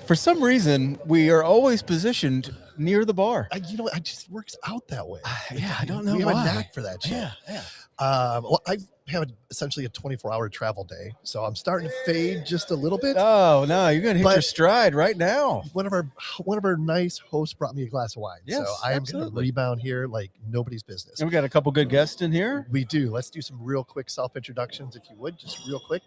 For some reason, we are always positioned near the bar. It just works out that way. I don't know we why. have a knack for that shit. Yeah. Well, I have essentially a 24-hour travel day, so I'm starting to fade just a little bit. Oh no, you're gonna hit your stride right now. One of our nice hosts brought me a glass of wine, yes, so I am going to rebound here like nobody's business. And we got a couple good guests in here. We do. Let's do some real quick self-introductions, if you would, just real quick.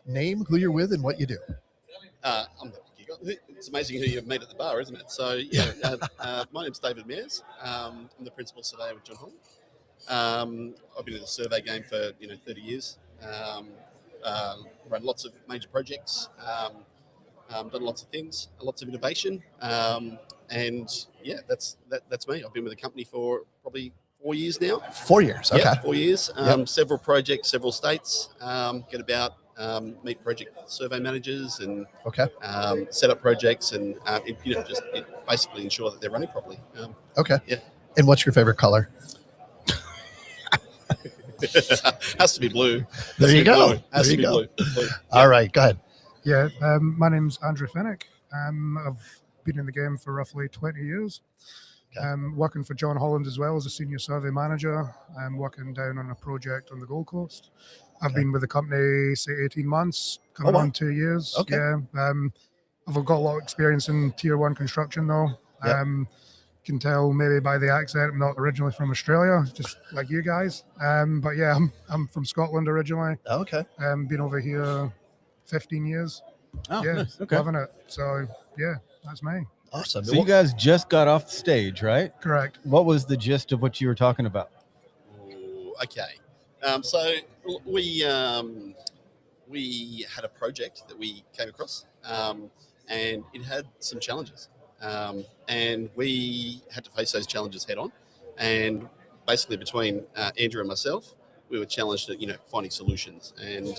Name, who you're with, and what you do. It's amazing who you meet at the bar, isn't it? So, my name's David Mears. I'm the principal surveyor with John Holland. I've been in the survey game for 30 years. Run lots of major projects. Done lots of things, lots of innovation, and that's me. I've been with the company for probably 4 years now. 4 years, okay. Yeah, 4 years. Several projects, several states. Get about meet project survey managers and set up projects and basically ensure that they're running properly. Yeah. And what's your favorite color? Has to be blue. There you go. Has to be blue. All right, go ahead. Yeah, my name's Andrew Finnick. I've been in the game for roughly 20 years. Working for John Holland as well as a senior survey manager. I'm working down on a project on the Gold Coast. I've been with the company, say, 18 months, coming on 2 years. Okay. Yeah. I've got a lot of experience in tier one construction, though. Can tell maybe by the accent I'm not originally from Australia, just like you guys. But yeah, I'm from Scotland originally. Okay. Been over here 15 years. Oh, yeah, nice. Okay. Loving it. So yeah, that's me. Awesome. So you guys just got off the stage, right? Correct. What was the gist of what you were talking about? Okay. So we had a project that we came across, and it had some challenges. And we had to face those challenges head on. And basically between Andrew and myself, we were challenged at, finding solutions. And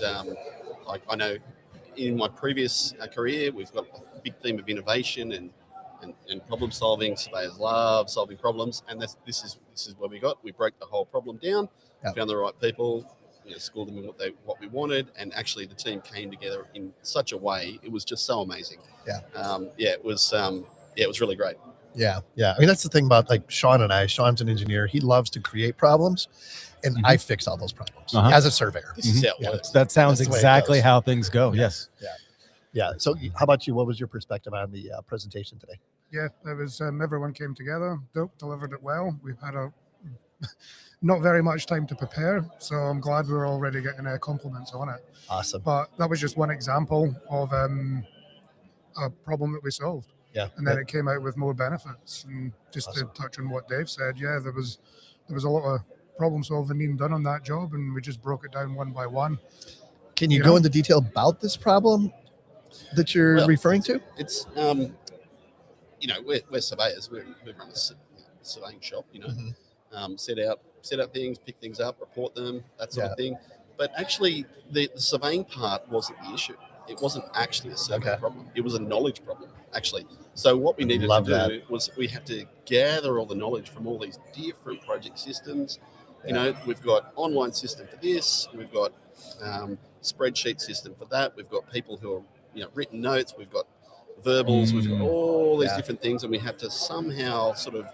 I know in my previous career, we've got a big theme of innovation and problem solving. Surveyors love solving problems. And this is what we got. We broke the whole problem down, found the right people, schooled them in what we wanted. And actually the team came together in such a way. It was just so amazing. It was really great. Yeah. I mean, that's the thing about like Sean and I. Sean's an engineer. He loves to create problems, and I fix all those problems as a surveyor. That sounds exactly how things go. Yes. Yeah. So how about you? What was your perspective on the presentation today? Yeah, it was everyone came together, delivered it well. We've had not very much time to prepare, so I'm glad we're already getting compliments on it. Awesome. But that was just one example of a problem that we solved. Yeah. And then it came out with more benefits. And just to touch on what Dave said, there was a lot of problem solving being done on that job, and we just broke it down one by one. Can you go into detail about this problem that you're referring to? It's we're surveyors. We run a surveying shop. Set out things, pick things up, report them, that sort of thing. But actually, the surveying part wasn't the issue. It wasn't actually a survey problem. It was a knowledge problem, actually. So what we needed to do was we had to gather all the knowledge from all these different project systems. We've got online system for this. We've got spreadsheet system for that. We've got people who are, written notes. We've got verbals. We've got all these different things, and we have to somehow sort of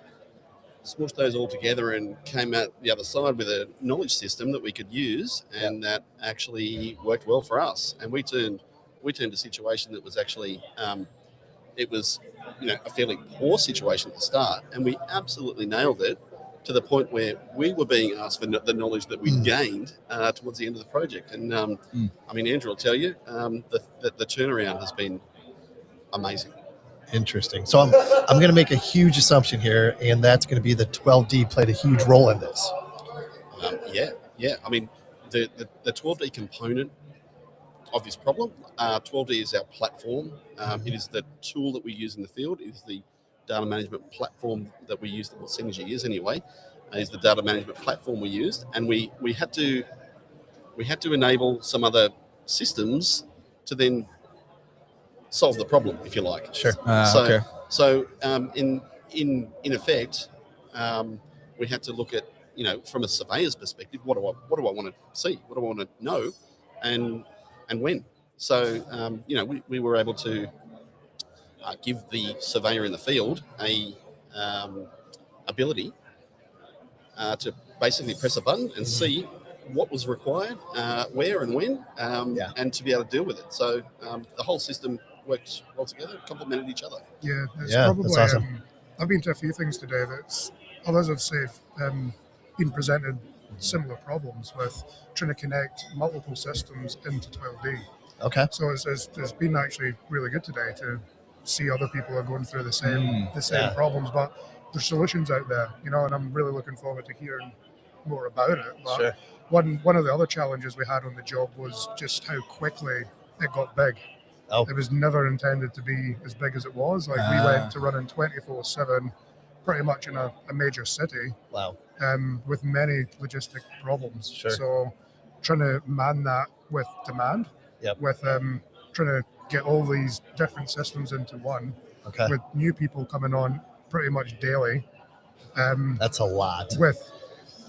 smushed those all together and came out the other side with a knowledge system that we could use, and that actually worked well for us. And we turned a situation that was actually it was a fairly poor situation at the start, and we absolutely nailed it to the point where we were being asked for the knowledge that we gained towards the end of the project. And I mean, Andrew will tell you the turnaround has been amazing. Interesting. So I'm going to make a huge assumption here, and that's going to be that 12D played a huge role in this. Yeah. I mean, the 12D component of this problem, 12D is our platform. It is the tool that we use in the field. It is the data management platform that we use. Well, Synergy is anyway. Is the data management platform we used, and we had to enable some other systems to then solve the problem, if you like. Sure. So in effect, we had to look at, from a surveyor's perspective, what do I want to see? What do I want to know? And when? So, we were able to give the surveyor in the field a ability to basically press a button and see what was required, where and when, and to be able to deal with it. So the whole system worked well together, complemented each other. Yeah, it's Yeah, probably, that's awesome. I've been to a few things today that's others have been presented similar problems with trying to connect multiple systems into 12D. Okay. So it's been actually really good today to see other people are going through the same problems, but there's solutions out there, and I'm really looking forward to hearing more about it. But Sure. one of the other challenges we had on the job was just how quickly it got big. Oh. It was never intended to be as big as it was. Like we went to running 24/7, pretty much in a major city. Wow. With many logistic problems. Sure. So trying to man that with demand, with trying to get all these different systems into one, with new people coming on pretty much daily. That's a lot. With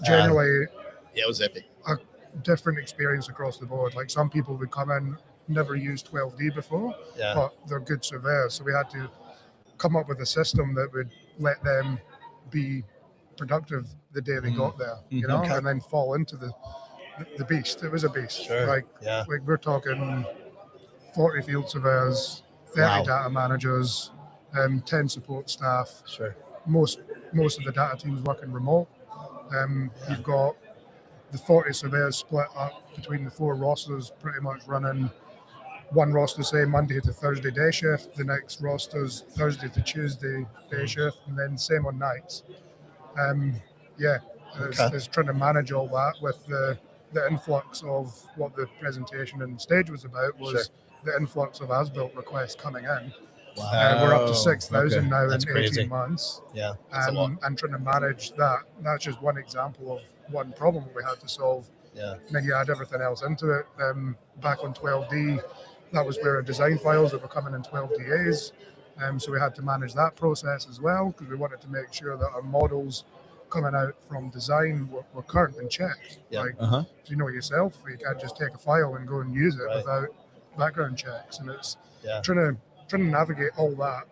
generally it was epic. A different experience across the board. Like some people would come in, never used 12D before, but they're good surveyors. So we had to come up with a system that would let them be productive the day they got there, and then fall into the beast. It was a beast. Sure. Like we're talking 40 field surveyors, 30 data managers, 10 support staff. Sure. Most of the data teams working remote. You've got the 40 surveyors split up between the 4 rosters, pretty much running one roster, say Monday to Thursday day shift, the next roster's Thursday to Tuesday day shift, and then same on nights. It's trying to manage all that with the influx of what the presentation and stage was about was the influx of as-built requests coming in. Wow. We're up to 6,000 now That's in crazy. 18 months. Yeah. And trying to manage that. That's just one example of one problem we had to solve. Yeah. And then you add everything else into it. Back on 12D, that was where our design files that were coming in 12DAs. So we had to manage that process as well because we wanted to make sure that our models coming out from design were current and checked. Like, you know yourself, you can't just take a file and go and use it without background checks. And it's trying to navigate all that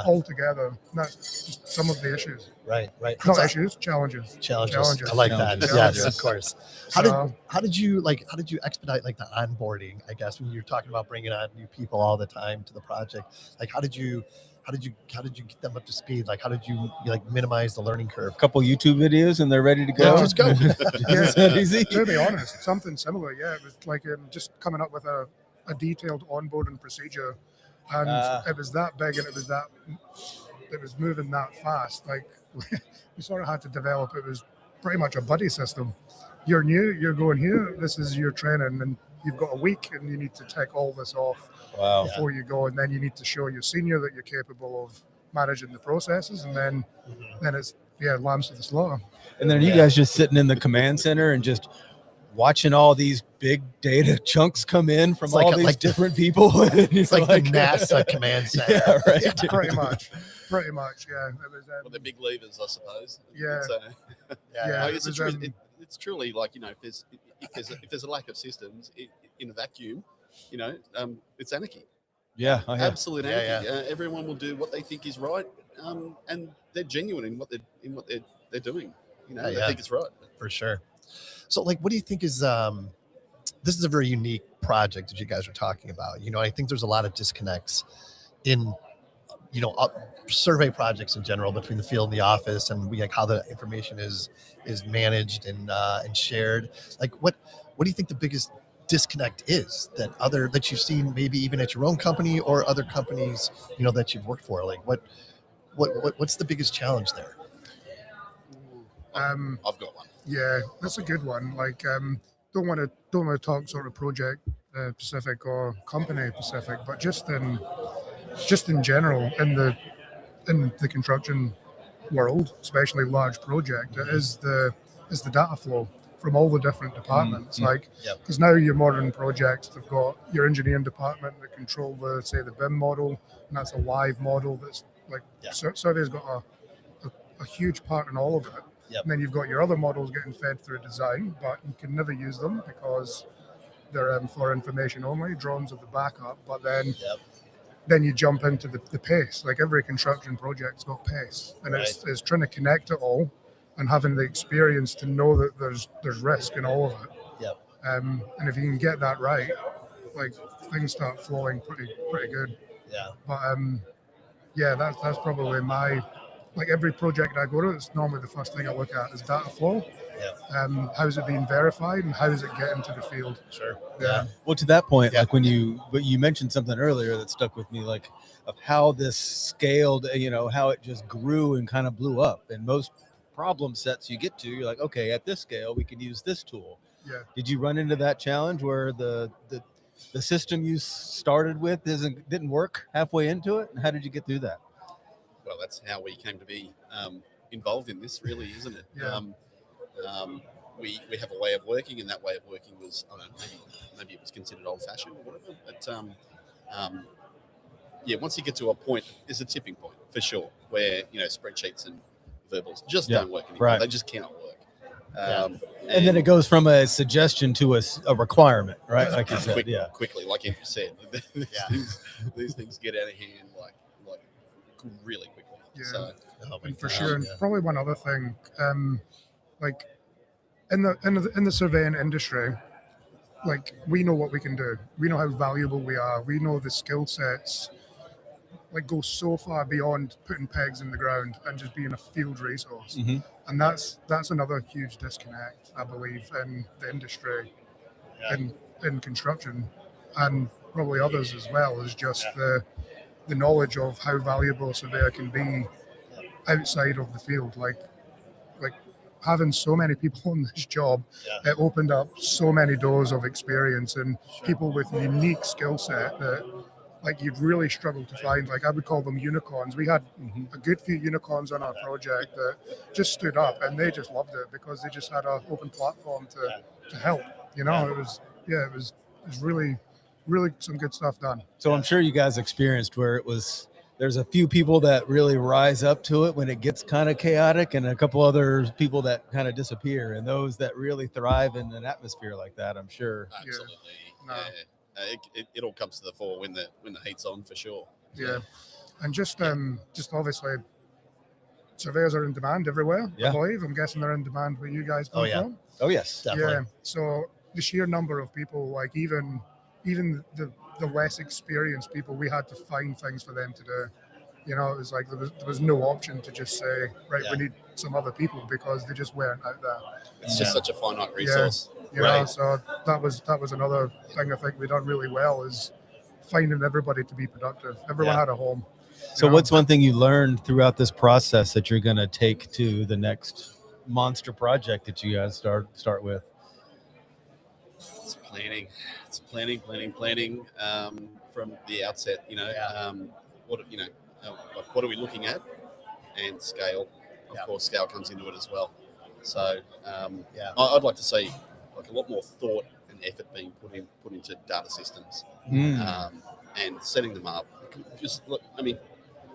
all together. And that's just some of the issues. Right. Not issues, challenges. Challenges. I like that. Yes, of course. How did you expedite like the onboarding? I guess when you're talking about bringing on new people all the time to the project, like how did you get them up to speed? Like how did you minimize the learning curve? A couple YouTube videos and they're ready to go. Just go. Easy. To be honest, something similar. Yeah, it was like just coming up with a detailed onboarding procedure, and it was that big and it was moving that fast. Like we sort of had to develop. It was pretty much a buddy system. You're new, you're going here. This is your training, and you've got a week, and you need to take all this off before you go, and then you need to show your senior that you're capable of managing the processes, and then it's lambs to the slaughter. And then you guys just sitting in the command center and just watching all these big data chunks come in from all these different people. It's like the NASA command center. Yeah, right. Yeah, pretty much. Yeah. It was, well, they're big levers, I suppose. Yeah. It's truly like, if there's a lack of systems in a vacuum, it's anarchy. Yeah. Absolute anarchy. Everyone will do what they think is right, and they're genuine in what they're doing. They think it's right. For sure. So, what do you think is this is a very unique project that you guys are talking about. I think there's a lot of disconnects in survey projects in general between the field and the office, and how the information is managed and shared. What do you think the biggest disconnect is that you've seen maybe even at your own company or other companies that you've worked for? What's the biggest challenge there? I've got one. Yeah, that's a good one. Don't want to talk sort of project specific or company specific, but just in general in the construction world, especially large project, it is the data flow from all the different departments. Because now your modern projects have got your engineering department that control the BIM model, and that's a live model that's survey's got a huge part in all of it. And then you've got your other models getting fed through design, but you can never use them because they're for information only, drawings of the backup. But then then you jump into the pace. Like every construction project's got pace, and it's trying to connect it all and having the experience to know that there's risk in all of it. Yep. And if you can get that right, like things start flowing pretty good. Yeah. But yeah, that's probably my, like every project I go to, it's normally the first thing I look at is data flow. Yeah. How is it being verified and how does it get into the field? Sure. Yeah. Well, to that point, like when you mentioned something earlier that stuck with me, like of how this scaled, how it just grew and kind of blew up. And most problem sets you get to, you're like, okay, at this scale, we can use this tool. Yeah. Did you run into that challenge where the system you started with didn't work halfway into it? And how did you get through that? Well, that's how we came to be involved in this, really, isn't it? Yeah. We have a way of working, and that way of working was, I don't know, maybe it was considered old-fashioned or whatever. But once you get to a point, there's a tipping point for sure, where spreadsheets and verbals just don't work anymore. Right. They just cannot work. And then it goes from a suggestion to a requirement, right? Like you said, quickly, like you said, these things get out of hand like really quickly. Yeah. So, and for sure, and probably one other thing, like in the surveying industry, like we know what we can do. We know how valuable we are. We know the skill sets like go so far beyond putting pegs in the ground and just being a field resource. Mm-hmm. And that's another huge disconnect, I believe, in the industry, in construction, and probably others as well, is just the knowledge of how valuable a surveyor can be outside of the field. Like having so many people on this job, it opened up so many doors of experience and people with unique skill set that like you'd really struggle to find. Like I would call them unicorns. We had a good few unicorns on our project that just stood up and they just loved it because they just had an open platform to help. It was really some good stuff done. So I'm sure you guys experienced where there's a few people that really rise up to it when it gets kind of chaotic and a couple other people that kind of disappear, and those that really thrive in an atmosphere like that, I'm sure. Absolutely. It all comes to the fore when the heat's on, for sure. Yeah. And just obviously surveyors are in demand everywhere, I believe. I'm guessing they're in demand where you guys come from. Oh yes. Definitely. Yeah. So the sheer number of people, like even the less experienced people, we had to find things for them to do. It was like there was no option to just say, right, we need some other people because they just weren't out there. It's just such a finite resource. So that was another thing I think we done really well, is finding everybody to be productive. Everyone had a home. So what's one thing you learned throughout this process that you're going to take to the next monster project that you guys start with? It's planning. It's planning from the outset. What are we looking at? And scale. Of course, scale comes into it as well. So I'd like to see like a lot more thought and effort being put into data systems and setting them up. Just look,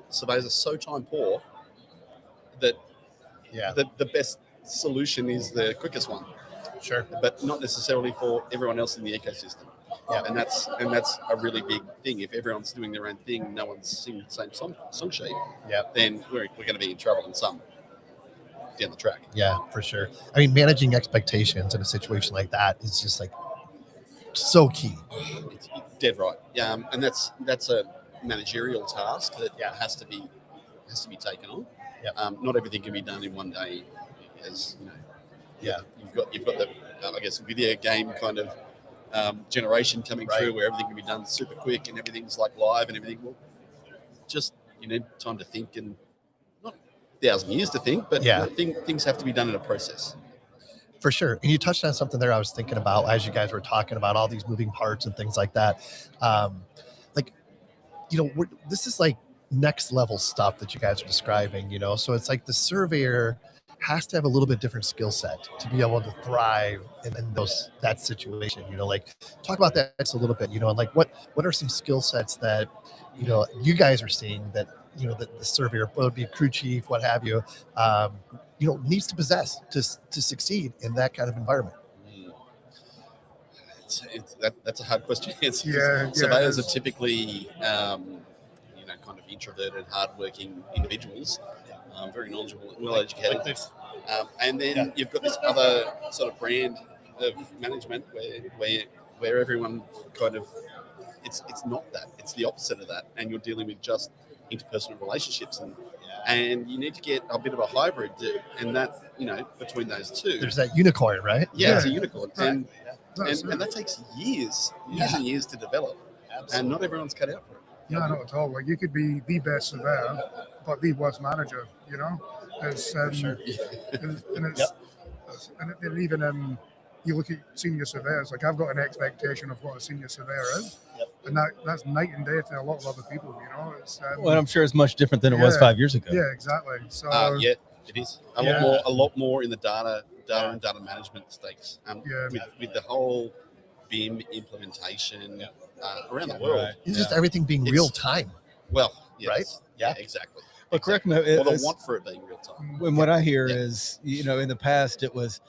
surveyors are so time poor that the best solution is the quickest one. Sure. But not necessarily for everyone else in the ecosystem. Yeah. And that's a really big thing. If everyone's doing their own thing, no one's singing the same song sheet, then we're going to be in trouble down the track. Yeah, for sure. Managing expectations in a situation like that is just like so key. It's dead right. And that's a managerial task that has to be taken on. Not everything can be done in one day, as you've got the I guess video game kind of generation coming through where everything can be done super quick and everything's like live and everything. Well, just you need time to think, and not 1,000 years to think, but things have to be done in a process. For sure. And you touched on something there I was thinking about as you guys were talking about all these moving parts and things like that. This is like next level stuff that you guys are describing, so it's like the surveyor has to have a little bit different skill set to be able to thrive in that situation. Talk about that a little bit, and like what are some skill sets that you guys are seeing that the surveyor, whether it be a crew chief, what have you, needs to possess to succeed in that kind of environment. That's a hard question to answer. Surveyors are typically kind of introverted, hardworking individuals, very knowledgeable, well-educated. And then you've got this other sort of brand of management where everyone kind of, it's not that. It's the opposite of that. And you're dealing with just interpersonal relationships. And you need to get a bit of a hybrid, and that, between those two. There's that unicorn, right? Yeah, it's a unicorn. Right. And that takes years and years to develop. Absolutely. And not everyone's cut out for it. No, not at all. Like, you could be the best surveyor, but the worst manager. It's, For sure. and even you look at senior surveyors. Like, I've got an expectation of what a senior surveyor is, and that's night and day to a lot of other people. It's Well, I'm sure it's much different than it was 5 years ago. yeah, exactly. So It is a lot more in the data and data management stakes. With the whole BIM implementation around the world. Right. It's just everything being real time. Well, yes, Right? Yeah, exactly. Well, correct me. Or the want for it being real time. And what I hear is, in the past, it was,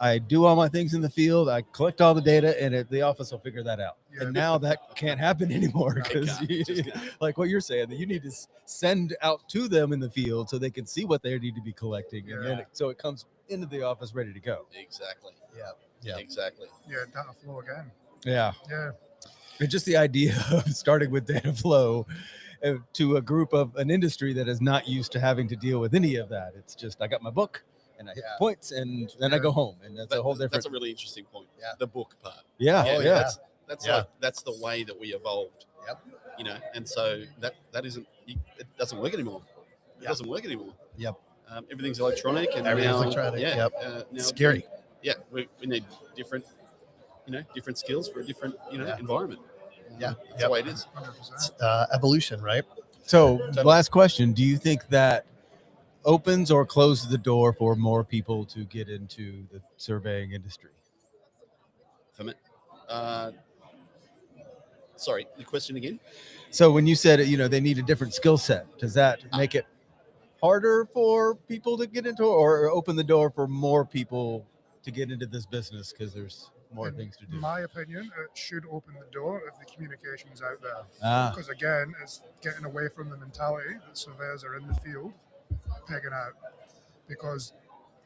I do all my things in the field, I collect all the data, and the office will figure that out. Yeah. And now that can't happen anymore, It because, can't. like what you're saying, that you need to send out to them in the field so they can see what they need to be collecting, and then so it comes into the office ready to go. Exactly. Yeah. Exactly. data flow again. Yeah. Yeah. And just the idea of starting with data flow to a group of an industry that is not used to having to deal with any of that. It's just, I got my book and I hit the points, and then I go home, and that's a whole different. That's a really interesting point. Yeah. The book part. Yeah. That's the way that we evolved. Yep. And so that isn't. It doesn't work anymore. It doesn't work anymore. Yep. Everything's electronic, and Everything's now, electronic. Yeah. Yep. Now, Scary. Yeah, we need different skills for a different environment. Yeah. That's the way it is. 100%. Evolution, right? So, last question: do you think that opens or closes the door for more people to get into the surveying industry? For me, sorry, the question again. So, when you said they need a different skill set, does that make it harder for people to get into, or open the door for more people to get into this business because there's more things to do? In my opinion, it should open the door if the communication's out there. Because again, it's getting away from the mentality that surveyors are in the field pegging out. Because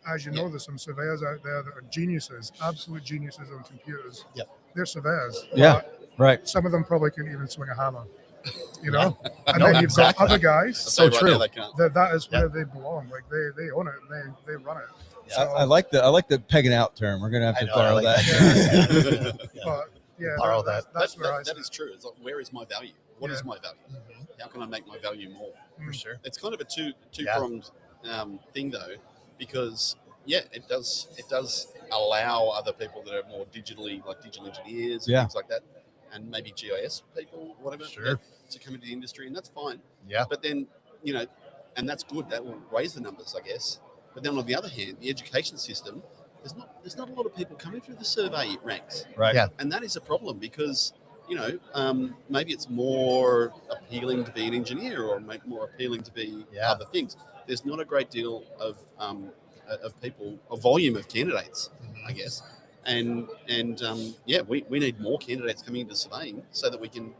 as you know, there's some surveyors out there that are geniuses, absolute geniuses on computers. Yep. They're surveyors. Yeah, right. Some of them probably couldn't even swing a hammer. And No, then you've exactly. got other guys. So true. Now they can't. That is where they belong. Like they own it and they run it. So, I like the pegging out term. We're gonna have to I know, borrow I like that. Yeah. but yeah, Borrow that's where I that is true. It's like, where is my value? What is my value? How can I make my value more? For sure. It's kind of a two-pronged thing, though, because it does allow other people that are more digital engineers and things like that, and maybe GIS people, whatever, to come into the industry, and that's fine. Yeah. But then, and that's good. That will raise the numbers, I guess. But then on the other hand, the education system, there's not a lot of people coming through the survey ranks, Right. Yeah. and that is a problem because maybe it's more appealing to be an engineer or more appealing to be other things. There's not a great deal of people, a volume of candidates, I guess. And we need more candidates coming into surveying so that we can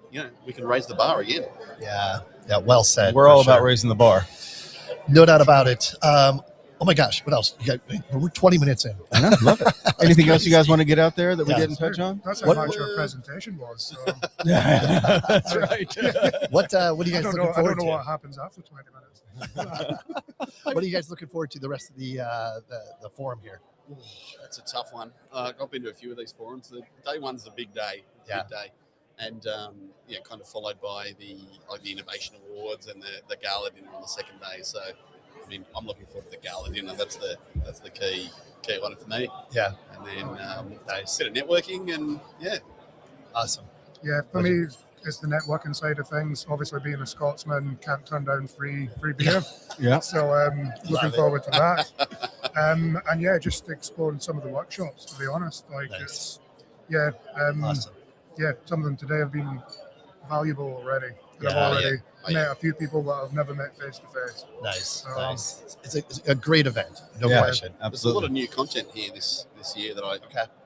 raise the bar again. Yeah. Well said. We're for all about sure. raising the bar. No doubt about it. Oh my gosh, what else? We're 20 minutes in. I know, love it. Anything else you guys want to get out there that we didn't touch on? That's how What- much your presentation was. So. That's right. What are you guys I looking don't forward know to? what happens after 20 minutes. What are you guys looking forward to the rest of the forum here? That's a tough one. I've been to a few of these forums. The day one's a big day. Yeah. Big day. And kind of followed by the innovation awards and the gala dinner on the second day. So, I mean, I'm looking forward to the gala dinner. That's the key one for me. Yeah. And then Nice. bit of networking and Awesome. Yeah, for me, it's the networking side of things. Obviously, being a Scotsman, can't turn down free beer. Yeah. So looking forward to that. And just exploring some of the workshops, to be honest. Like Nice. it's, Awesome. some of them today have been valuable already. And Yeah, I've already yeah. met a few people that I've never met face to face. Nice. So, Nice. It's a great event. No Yeah. question. there's a lot Absolutely. of new content here this year that I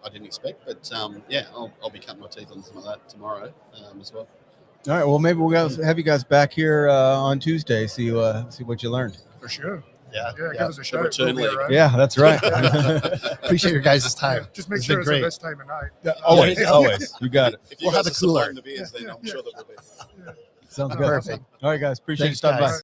didn't expect. But I'll be cutting my teeth on some of that tomorrow as well. All right. Well, maybe we'll have you guys back here on Tuesday. See what you learned. For sure. Yeah. Yeah, give us a shout. return We'll be leg. around. Yeah, that's right. Appreciate your guys' time. Just make It's sure been it's great. at this time of night. always, Yeah. always. You got it. If you We'll have guys a are supplying cooler. the beers, then I'm sure that we'll be. Sounds Oh, good. awesome. All right, guys. Appreciate you Thanks, stopping by. guys.